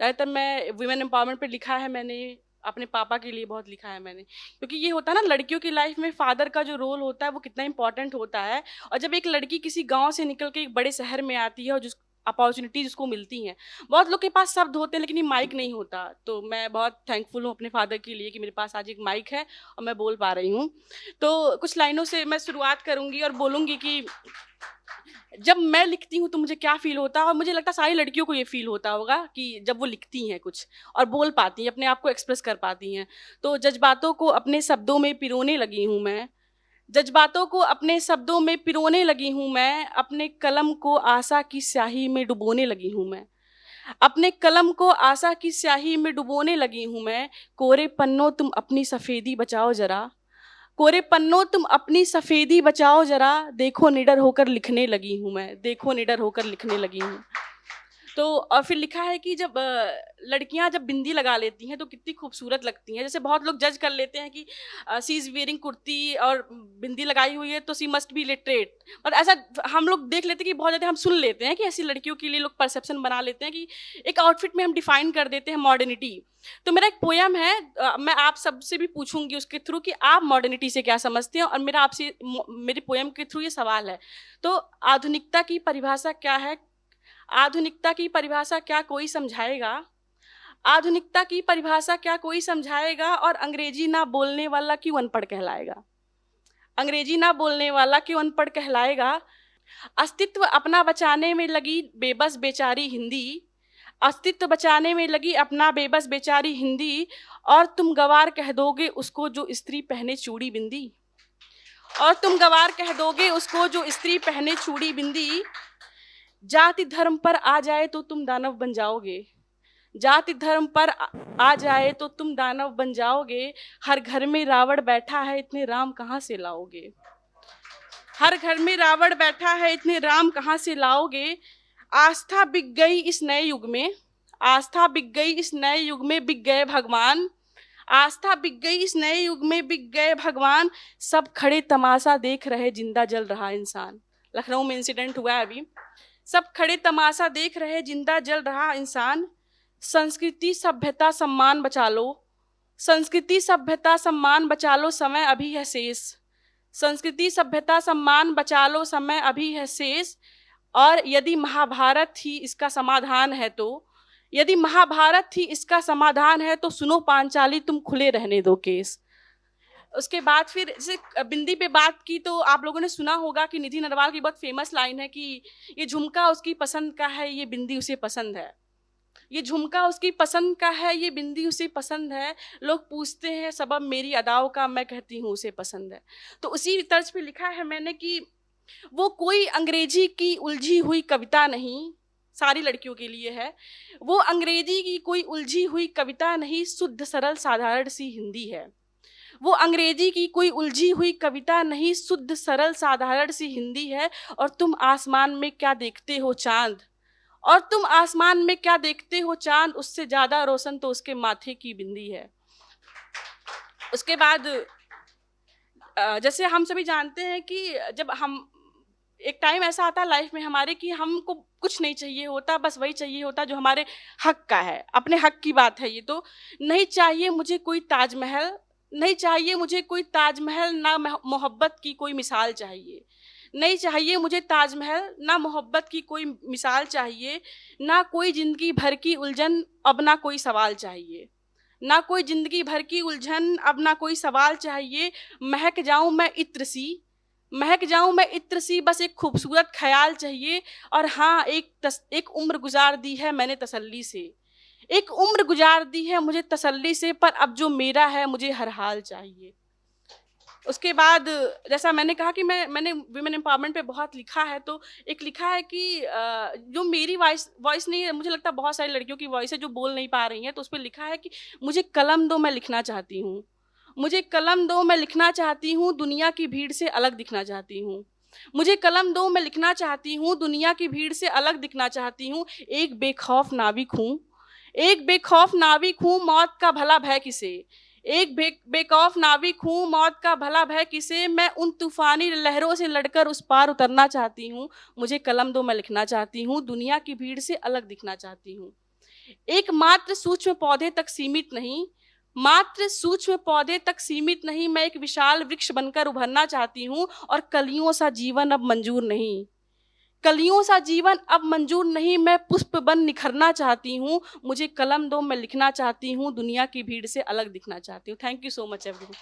ज़्यादातर मैं women empowerment पे लिखा है मैंने, अपने पापा के लिए बहुत लिखा है मैंने, क्योंकि ये होता है ना लड़कियों की लाइफ में फादर का जो रोल होता है वो कितना इंपॉर्टेंट होता है। और जब एक लड़की किसी गांव से निकल के एक बड़े शहर में आती है और जिस अपॉर्चुनिटीज उसको मिलती हैं, बहुत लोग के पास शब्द होते हैं लेकिन ये माइक नहीं होता, तो मैं बहुत थैंकफुल हूँ अपने फादर के लिए कि मेरे पास आज एक माइक है और मैं बोल पा रही हूँ। तो कुछ लाइनों से मैं शुरुआत करूँगी और बोलूँगी कि जब मैं लिखती हूँ तो मुझे क्या फ़ील होता है, और मुझे लगता है सारी लड़कियों को ये फ़ील होता होगा कि जब वो लिखती हैं कुछ और बोल पाती हैं, अपने आप को एक्सप्रेस कर पाती हैं। तो जज़्बातों को अपने शब्दों में पिरोने लगी हूँ मैं, जज़्बातों को अपने शब्दों में पिरोने लगी हूँ मैं, अपने कलम को आशा की स्याही में डुबोने लगी हूँ मैं। अपने कलम को आशा की स्याही में डुबोने लगी हूँ मैं, कोरे पन्नों तुम अपनी सफ़ेदी बचाओ ज़रा, कोरे पन्नों तुम अपनी सफेदी बचाओ जरा, देखो निडर होकर लिखने लगी हूँ मैं, देखो निडर होकर लिखने लगी हूँ। तो और फिर लिखा है कि जब लड़कियां जब बिंदी लगा लेती हैं तो कितनी खूबसूरत लगती हैं। जैसे बहुत लोग जज कर लेते हैं कि सी इज वेयरिंग कुर्ती और बिंदी लगाई हुई है तो सी मस्ट बी लिटरेट, और ऐसा हम लोग देख लेते हैं कि बहुत ज़्यादा हम सुन लेते हैं कि ऐसी लड़कियों के लिए लोग परसेप्शन बना लेते हैं कि एक आउटफिट में हम डिफाइन कर देते हैं मॉडर्निटी। तो मेरा एक पोयम है, मैं आप सबसे भी पूछूंगी उसके थ्रू कि आप मॉडर्निटी से क्या समझते हैं, और मेरा आपसे मेरी पोयम के थ्रू ये सवाल है। तो आधुनिकता की परिभाषा क्या है, आधुनिकता की परिभाषा क्या कोई समझाएगा, आधुनिकता की परिभाषा क्या कोई समझाएगा, और अंग्रेजी ना बोलने वाला क्यों अनपढ़ कहलाएगा, अंग्रेजी ना बोलने वाला क्यों अनपढ़ कहलाएगा। अस्तित्व अपना बचाने में लगी बेबस बेचारी हिंदी, अस्तित्व बचाने में लगी अपना बेबस बेचारी हिंदी, और तुम गवार कह दोगे उसको जो स्त्री पहने चूड़ी बिंदी, और तुम गवार कह दोगे उसको जो स्त्री पहने चूड़ी बिंदी। जाति धर्म पर आ जाए तो तुम दानव बन जाओगे, जाति धर्म पर आ जाए तो तुम दानव बन जाओगे, हर घर में रावण बैठा है इतने राम कहाँ से लाओगे, हर घर में रावण बैठा है इतने राम कहाँ से लाओगे। आस्था बिक गई इस नए युग में, आस्था बिक गई इस नए युग में बिक गए भगवान, आस्था बिक गई इस नए युग में बिक गए भगवान, सब खड़े तमाशा देख रहे जिंदा जल रहा इंसान। लखनऊ में इंसिडेंट हुआ है अभी, सब खड़े तमाशा देख रहे जिंदा जल रहा इंसान। संस्कृति सभ्यता सम्मान बचा लो, संस्कृति सभ्यता सम्मान बचा लो समय अभी है शेष, संस्कृति सभ्यता सम्मान बचा लो समय अभी है शेष। और यदि महाभारत ही इसका समाधान है तो, यदि महाभारत ही इसका समाधान है तो सुनो पांचाली तुम खुले रहने दो केस। उसके बाद फिर जैसे बिंदी पे बात की तो आप लोगों ने सुना होगा कि निधि नरवाल की बहुत फेमस लाइन है कि ये झुमका उसकी पसंद का है ये बिंदी उसे पसंद है, ये झुमका उसकी पसंद का है ये बिंदी उसे पसंद है, लोग पूछते हैं सबब मेरी अदाओं का मैं कहती हूँ उसे पसंद है। तो उसी तर्ज पे लिखा है मैंने कि वो कोई अंग्रेजी की उलझी हुई कविता नहीं, सारी लड़कियों के लिए है, वो अंग्रेजी की कोई उलझी हुई कविता नहीं, शुद्ध सरल साधारण सी हिंदी है, वो अंग्रेजी की कोई उलझी हुई कविता नहीं, शुद्ध सरल साधारण सी हिंदी है। और तुम आसमान में क्या देखते हो चांद, और तुम आसमान में क्या देखते हो चांद, उससे ज्यादा रोशन तो उसके माथे की बिंदी है। उसके बाद जैसे हम सभी जानते हैं कि जब हम एक टाइम ऐसा आता है लाइफ में हमारे कि हमको कुछ नहीं चाहिए होता, बस वही चाहिए होता जो हमारे हक का है, अपने हक की बात है ये तो। नहीं चाहिए मुझे कोई ताजमहल, नहीं चाहिए मुझे कोई ताजमहल, ना मोहब्बत की कोई मिसाल चाहिए, नहीं चाहिए मुझे ताजमहल ना मोहब्बत की कोई मिसाल चाहिए, ना कोई जिंदगी भर की उलझन अब ना कोई सवाल चाहिए, ना कोई जिंदगी भर की उलझन अब ना कोई सवाल चाहिए। महक जाऊं मैं इत्र सी, महक जाऊं मैं इत्र सी, बस एक खूबसूरत ख्याल चाहिए। और हाँ एक उम्र गुजार दी है मैंने तसल्ली से, एक उम्र गुजार दी है मुझे तसल्ली से, पर अब जो मेरा है मुझे हर हाल चाहिए। उसके बाद जैसा मैंने कहा कि मैंने वुमेन एम्पावरमेंट पे बहुत लिखा है, तो एक लिखा है कि जो मेरी वॉइस नहीं है, मुझे लगता है बहुत सारी लड़कियों की वॉइस है जो बोल नहीं पा रही हैं, तो उस पर लिखा है कि मुझे कलम दो मैं लिखना चाहती हूँ, मुझे कलम दो मैं लिखना चाहती हूँ, दुनिया की भीड़ से अलग दिखना चाहती हूँ, मुझे कलम दो मैं लिखना चाहती हूँ, दुनिया की भीड़ से अलग दिखना चाहती हूँ। एक बेखौफ नाविक हूँ, एक बेखौफ नाविक हूँ, मौत का भला भय किसे, एक बेखौफ नाविक हूँ, मौत का भला भय किसे, मैं उन तूफानी लहरों से लड़कर उस पार उतरना चाहती हूँ। मुझे कलम दो मैं लिखना चाहती हूँ, दुनिया की भीड़ से अलग दिखना चाहती हूँ। एकमात्र सूक्ष्म पौधे तक सीमित नहीं, मात्र सूक्ष्म पौधे तक सीमित नहीं, मैं एक विशाल वृक्ष बनकर उभरना चाहती हूँ और कलियों सा जीवन अब मंजूर नहीं। कलियों सा जीवन अब मंजूर नहीं, मैं पुष्प बन निखरना चाहती हूँ। मुझे कलम दो, मैं लिखना चाहती हूँ, दुनिया की भीड़ से अलग दिखना चाहती हूँ। Thank you so much everyone.